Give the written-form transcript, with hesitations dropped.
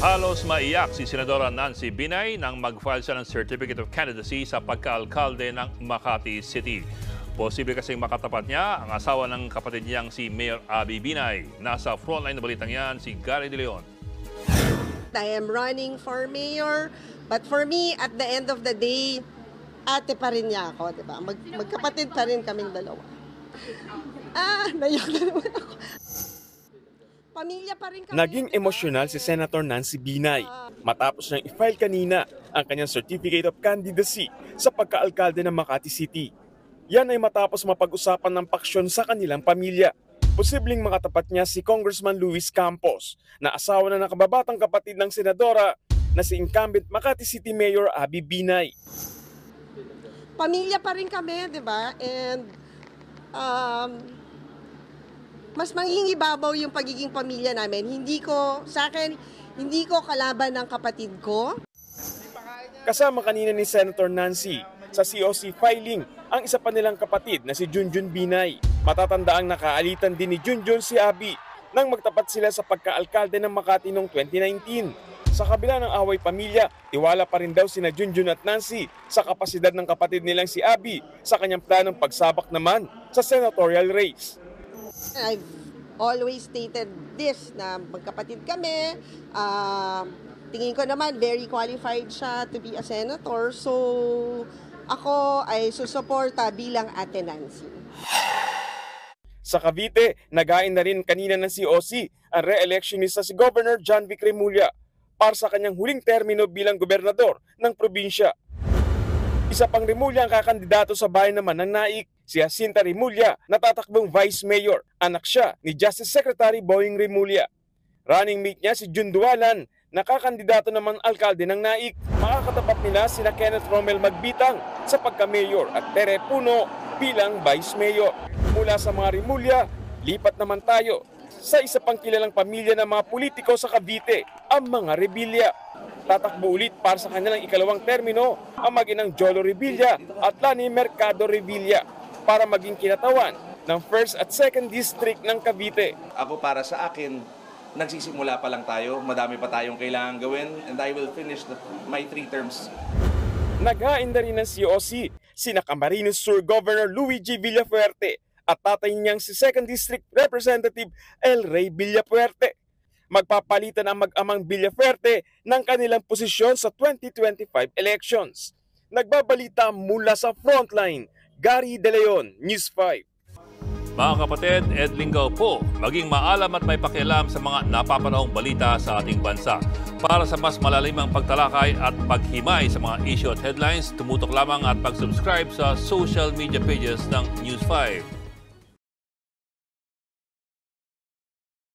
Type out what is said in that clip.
Halos maiyak si Senadora Nancy Binay nang mag-file siya ng Certificate of Candidacy sa pagkaalkalde ng Makati City. Posible kasing makatapat niya ang asawa ng kapatid niyang si Mayor Abby Binay. Nasa frontline na balitang yan si Gary De Leon. I am running for mayor, but for me, at the end of the day, ate pa rin niya ako, di ba? Magkapatid pa rin kaming dalawa. Naiyak na naman ako. Pamilya pa rin kami. Naging emosyonal si Senator Nancy Binay matapos niyang i-file kanina ang kanyang Certificate of Candidacy sa pagkaalkalde ng Makati City. Yan ay matapos mapag-usapan ng paksyon sa kanilang pamilya. Posibleng makatapat niya si Congressman Luis Campos na asawa na ng kababatang kapatid ng senadora na si incumbent Makati City Mayor Abby Binay. Pamilya pa rin kami, di ba? And mas mangingibabaw yung pagiging pamilya namin. Sa akin, hindi ko kalaban ng kapatid ko. Kasama kanina ni Senator Nancy sa COC filing ang isa pa nilang kapatid na si Junjun Binay. Matatandaang nakaalitan din ni Junjun si Abby nang magtapat sila sa pagkaalkalde ng Makati noong 2019. Sa kabila ng away pamilya, tiwala pa rin daw sina Junjun at Nancy sa kapasidad ng kapatid nilang si Abby sa kanyang planong pagsabak naman sa senatorial race. I've always stated this, na magkapatid kami. Tingin ko naman very qualified siya to be a senator. So, ako ay susuporta bilang Ate Nancy. Sa Cavite, nagain na rin kanina ng COC ang re-electionista si Governor John Vic Remulla para sa kanyang huling termino bilang gobernador ng probinsya. Isa pang Remulla ang kakandidato sa bayan naman ng Naik, si Jacinta Remulla, natatakbong Vice Mayor. Anak siya ni Justice Secretary Boying Remulla. Running mate niya si Jun Dualan, nakakandidato naman alkalde ng Naik. Makakatapat nila sina Kenneth Romel Magbitang sa pagka-mayor at Tere Puno bilang Vice Mayor. Mula sa mga Remulla, lipat naman tayo sa isa pang kilalang pamilya ng mga politiko sa Cavite, ang mga Revilla. Tatakbo ulit para sa kanilang ikalawang termino ang mag-inang Jolo Revilla at Lani Mercado Revilla para maging kinatawan ng 1st at 2nd District ng Cavite. Ako, para sa akin, nagsisimula pa lang tayo. Madami pa tayong kailangan gawin, and I will finish my 3 terms. Naghain na rin ng COC sina Camarines Sur Governor Luigi Villafuerte at tatay niyang si 2nd District Representative El Rey Villafuerte. Magpapalitan ang mag-amang Villafuerte ng kanilang posisyon sa 2025 elections. Nagbabalita mula sa Frontline, Gary De Leon, News 5. Mga kapatid, Ed Lingaw po, maging maalam at may pakialam sa mga napapanahong balita sa ating bansa. Para sa mas malalimang pagtalakay at paghimay sa mga issue at headlines, tumutok lamang at pag-subscribe sa social media pages ng News 5.